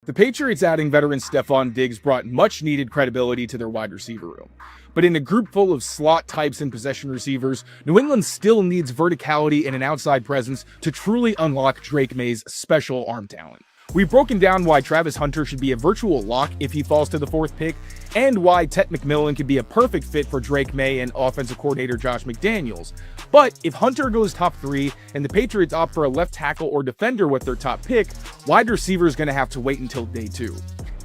The Patriots adding veteran Stephon Diggs brought much-needed credibility to their wide receiver room. But in a group full of slot types and possession receivers, New England still needs verticality and an outside presence to truly unlock Drake May's special arm talent. We've broken down why Travis Hunter should be a virtual lock if he falls to the 4th pick, and why Tet McMillan could be a perfect fit for Drake May and offensive coordinator Josh McDaniels. But if Hunter goes top 3 and the Patriots opt for a left tackle or defender with their top pick, wide receiver is going to have to wait until day 2.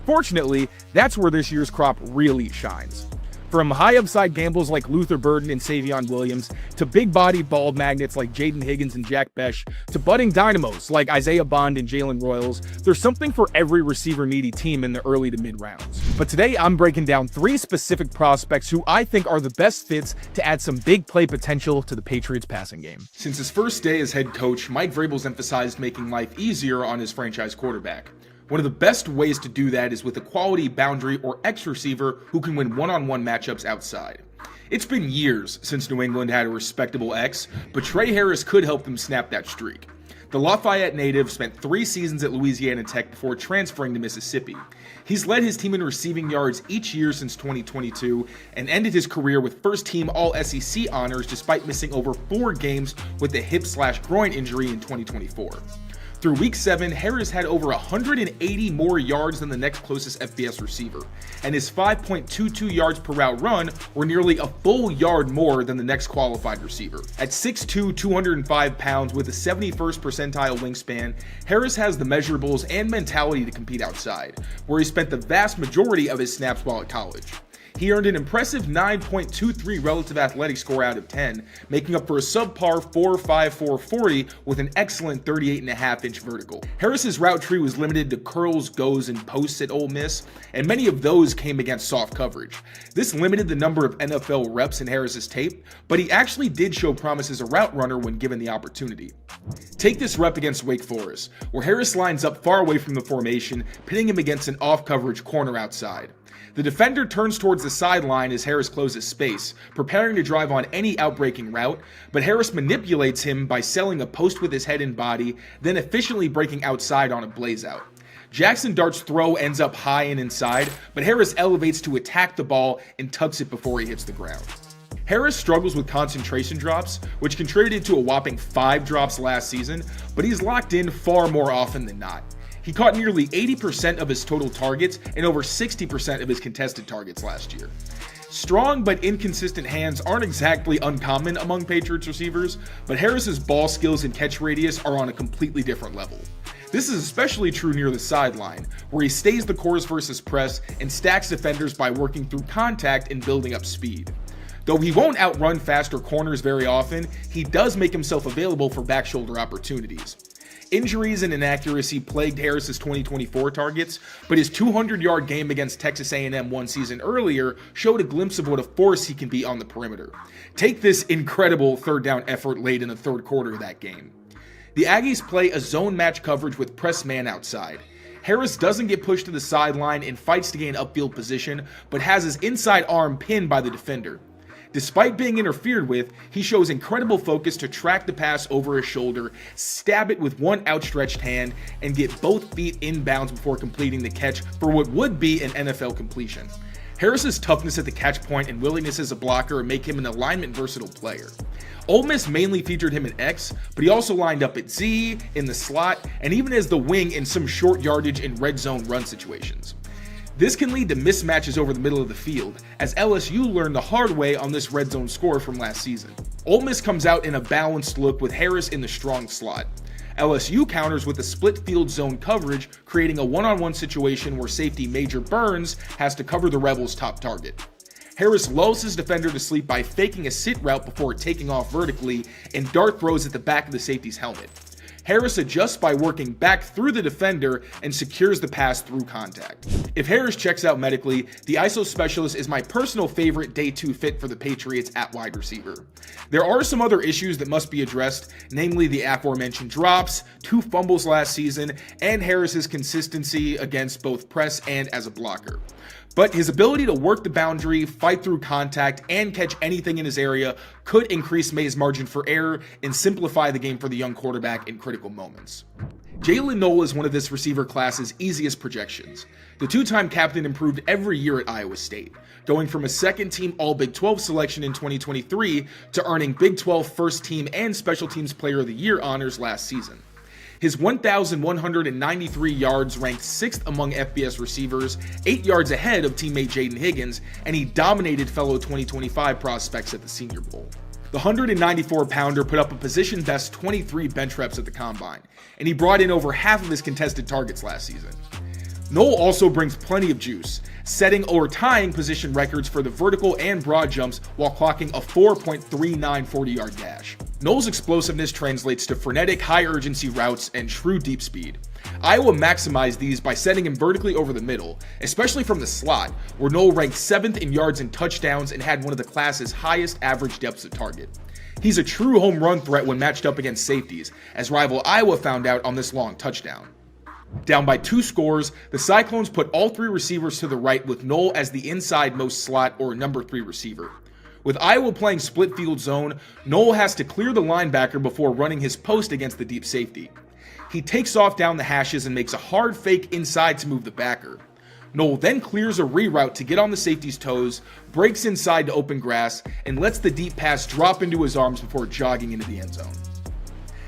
Fortunately, that's where this year's crop really shines. From high upside gambles like Luther Burden and Savion Williams, to big body ball magnets like Jaden Higgins and Jack Besh, to budding dynamos like Isaiah Bond and Jalen Royals, there's something for every receiver needy team in the early to mid rounds. But today I'm breaking down 3 specific prospects who I think are the best fits to add some big play potential to the Patriots passing game. Since his first day as head coach, Mike Vrabel's emphasized making life easier on his franchise quarterback. One of the best ways to do that is with a quality boundary or X receiver who can win one-on-one matchups outside. It's been years since New England had a respectable X, but Tre Harris could help them snap that streak. The Lafayette native spent 3 seasons at Louisiana Tech before transferring to Mississippi. He's led his team in receiving yards each year since 2022 and ended his career with first-team All-SEC honors despite missing over 4 games with a hip/groin injury in 2024. Through week 7, Harris had over 180 more yards than the next closest FBS receiver, and his 5.22 yards per route run were nearly a full yard more than the next qualified receiver. At 6'2", 205 pounds with a 71st percentile wingspan, Harris has the measurables and mentality to compete outside, where he spent the vast majority of his snaps while at college. He earned an impressive 9.23 relative athletic score out of 10, making up for a subpar 4.54 40 with an excellent 38.5-inch vertical. Harris's route tree was limited to curls, goes, and posts at Ole Miss, and many of those came against soft coverage. This limited the number of NFL reps in Harris's tape, but he actually did show promise as a route runner when given the opportunity. Take this rep against Wake Forest, where Harris lines up far away from the formation, pitting him against an off-coverage corner outside. The defender turns towards the sideline as Harris closes space, preparing to drive on any outbreaking route, but Harris manipulates him by selling a post with his head and body, then efficiently breaking outside on a blazeout. Jackson Dart's throw ends up high and inside, but Harris elevates to attack the ball and tucks it before he hits the ground. Harris struggles with concentration drops, which contributed to a whopping 5 drops last season, but he's locked in far more often than not. He caught nearly 80% of his total targets and over 60% of his contested targets last year. Strong but inconsistent hands aren't exactly uncommon among Patriots receivers, but Harris's ball skills and catch radius are on a completely different level. This is especially true near the sideline, where he stays the course versus press and stacks defenders by working through contact and building up speed. Though he won't outrun faster corners very often, he does make himself available for back shoulder opportunities. Injuries and inaccuracy plagued Harris's 2024 targets, but his 200-yard game against Texas A&M one season earlier showed a glimpse of what a force he can be on the perimeter. Take this incredible third down effort late in the third quarter of that game. The Aggies play a zone match coverage with press man outside. Harris doesn't get pushed to the sideline and fights to gain upfield position, but has his inside arm pinned by the defender. Despite being interfered with, he shows incredible focus to track the pass over his shoulder, stab it with one outstretched hand, and get both feet inbounds before completing the catch for what would be an NFL completion. Harris's toughness at the catch point and willingness as a blocker make him an alignment versatile player. Ole Miss mainly featured him in X, but he also lined up at Z, in the slot, and even as the wing in some short yardage and red zone run situations. This can lead to mismatches over the middle of the field, as LSU learned the hard way on this red zone score from last season. Ole Miss comes out in a balanced look with Harris in the strong slot. LSU counters with a split field zone coverage, creating a one-on-one situation where safety Major Burns has to cover the Rebels' top target. Harris lulls his defender to sleep by faking a sit route before taking off vertically, and Dart throws at the back of the safety's helmet. Harris adjusts by working back through the defender and secures the pass through contact. If Harris checks out medically, the ISO specialist is my personal favorite day 2 fit for the Patriots at wide receiver. There are some other issues that must be addressed, namely the aforementioned drops, 2 fumbles last season, and Harris's consistency against both press and as a blocker. But his ability to work the boundary, fight through contact, and catch anything in his area could increase May's margin for error and simplify the game for the young quarterback in critical critical moments. Jaylen Null is one of this receiver class's easiest projections. The two-time captain improved every year at Iowa State, going from a second-team All-Big 12 selection in 2023 to earning Big 12 first-team and Special Teams Player of the Year honors last season. His 1,193 yards ranked 6th among FBS receivers, 8 yards ahead of teammate Jaden Higgins, and he dominated fellow 2025 prospects at the Senior Bowl. The 194-pounder put up a position-best 23 bench reps at the Combine, and he brought in over half of his contested targets last season. Noel also brings plenty of juice, setting or tying position records for the vertical and broad jumps while clocking a 4.39 40-yard dash. Noel's explosiveness translates to frenetic, high-urgency routes and true deep speed. Iowa maximized these by setting him vertically over the middle, especially from the slot, where Noel ranked 7th in yards and touchdowns and had one of the class's highest average depths of target. He's a true home run threat when matched up against safeties, as rival Iowa found out on this long touchdown. Down by 2 scores, the Cyclones put all 3 receivers to the right with Noel as the inside most slot or number 3 receiver. With Iowa playing split field zone, Noel has to clear the linebacker before running his post against the deep safety. He takes off down the hashes and makes a hard fake inside to move the backer. Noel then clears a reroute to get on the safety's toes, breaks inside to open grass, and lets the deep pass drop into his arms before jogging into the end zone.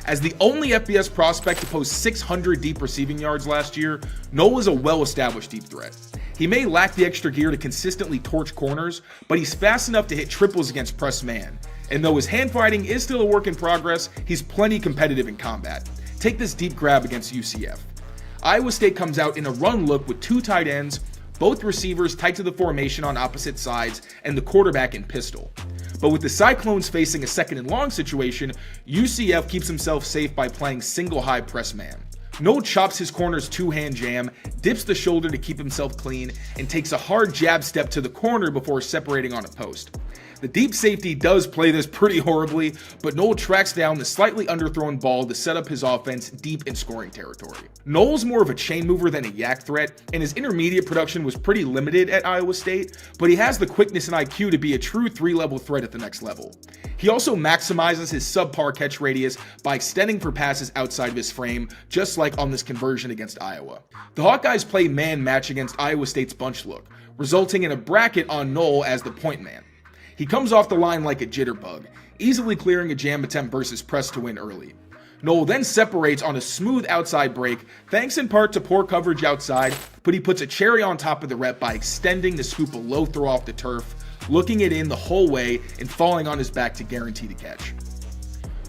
As the only FBS prospect to post 600 deep receiving yards last year, Noel is a well-established deep threat. He may lack the extra gear to consistently torch corners, but he's fast enough to hit triples against press man. And though his hand fighting is still a work in progress, he's plenty competitive in combat. Take this deep grab against UCF. Iowa State comes out in a run look with 2 tight ends, both receivers tight to the formation on opposite sides, and the quarterback in pistol. But with the Cyclones facing a second and long situation, UCF keeps himself safe by playing single high press man. Noel chops his corner's 2-hand jam, dips the shoulder to keep himself clean, and takes a hard jab step to the corner before separating on a post. The deep safety does play this pretty horribly, but Noel tracks down the slightly underthrown ball to set up his offense deep in scoring territory. Noel's more of a chain mover than a yak threat, and his intermediate production was pretty limited at Iowa State, but he has the quickness and IQ to be a true 3-level threat at the next level. He also maximizes his subpar catch radius by extending for passes outside of his frame, just like on this conversion against Iowa. The Hawkeyes play man match against Iowa State's bunch look, resulting in a bracket on Noel as the point man. He comes off the line like a jitterbug, easily clearing a jam attempt versus press to win early. Noel then separates on a smooth outside break, thanks in part to poor coverage outside, but he puts a cherry on top of the rep by extending to scoop a low throw off the turf, looking it in the whole way and falling on his back to guarantee the catch.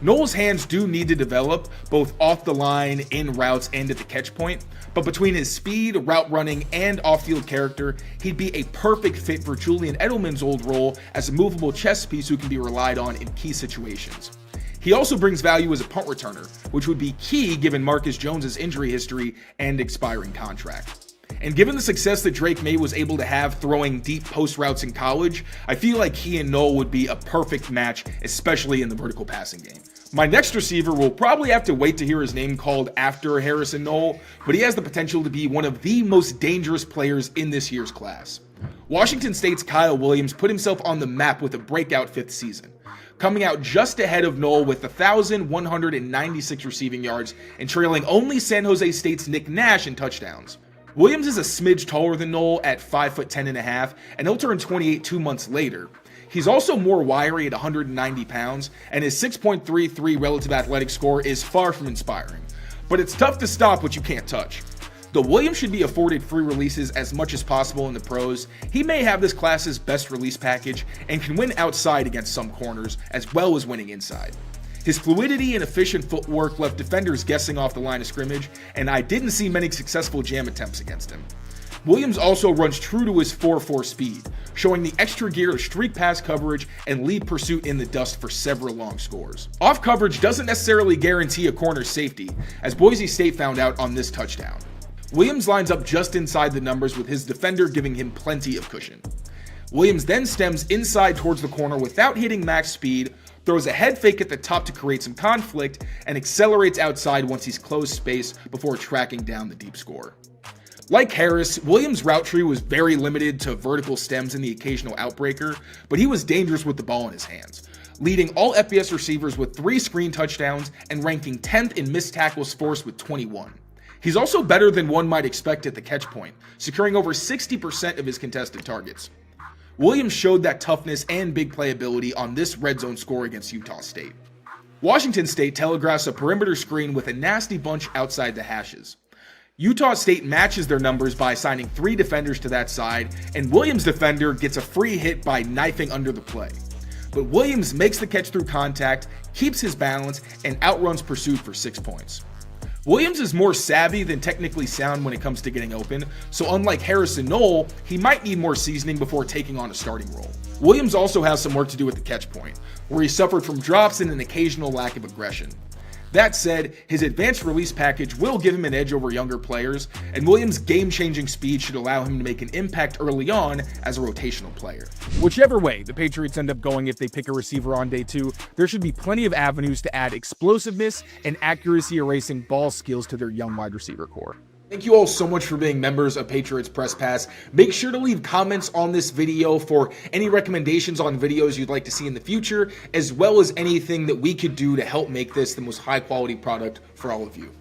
Noel's hands do need to develop, both off the line, in routes, and at the catch point, but between his speed, route running, and off-field character, he'd be a perfect fit for Julian Edelman's old role as a movable chess piece who can be relied on in key situations. He also brings value as a punt returner, which would be key given Marcus Jones's injury history and expiring contract. And given the success that Drake May was able to have throwing deep post routes in college, I feel like he and Noel would be a perfect match, especially in the vertical passing game. My next receiver will probably have to wait to hear his name called after Harris and Noel, but he has the potential to be one of the most dangerous players in this year's class. Washington State's Kyle Williams put himself on the map with a breakout 5th season, coming out just ahead of Noel with 1,196 receiving yards and trailing only San Jose State's Nick Nash in touchdowns. Williams is a smidge taller than Noel at 5'10.5", and he'll turn 28 2 months later. He's also more wiry at 190 pounds, and his 6.33 relative athletic score is far from inspiring. But it's tough to stop what you can't touch. Though Williams should be afforded free releases as much as possible in the pros, he may have this class's best release package and can win outside against some corners as well as winning inside. His fluidity and efficient footwork left defenders guessing off the line of scrimmage, and I didn't see many successful jam attempts against him. Williams also runs true to his 4.4 speed, showing the extra gear to streak pass coverage and lead pursuit in the dust for several long scores. Off coverage doesn't necessarily guarantee a corner's safety, as Boise State found out on this touchdown. Williams lines up just inside the numbers with his defender giving him plenty of cushion. Williams then stems inside towards the corner without hitting max speed, throws a head fake at the top to create some conflict, and accelerates outside once he's closed space before tracking down the deep score. Like Harris, Williams' route tree was very limited to vertical stems and the occasional outbreaker, but he was dangerous with the ball in his hands. leading all FBS receivers with 3 screen touchdowns and ranking 10th in missed tackles forced with 21. He's also better than one might expect at the catch point, securing over 60% of his contested targets. Williams showed that toughness and big playability on this red zone score against Utah State. Washington State telegraphs a perimeter screen with a nasty bunch outside the hashes. Utah State matches their numbers by assigning 3 defenders to that side, and Williams' defender gets a free hit by knifing under the play. But Williams makes the catch through contact, keeps his balance, and outruns pursuit for 6 points. Williams is more savvy than technically sound when it comes to getting open, so unlike Harris and Noel, he might need more seasoning before taking on a starting role. Williams also has some work to do at the catch point, where he suffered from drops and an occasional lack of aggression. That said, his advanced release package will give him an edge over younger players, and Williams' game-changing speed should allow him to make an impact early on as a rotational player. Whichever way the Patriots end up going if they pick a receiver on day 2, there should be plenty of avenues to add explosiveness and accuracy erasing ball skills to their young wide receiver core. Thank you all so much for being members of Patriots Press Pass. Make sure to leave comments on this video for any recommendations on videos you'd like to see in the future, as well as anything that we could do to help make this the most high quality product for all of you.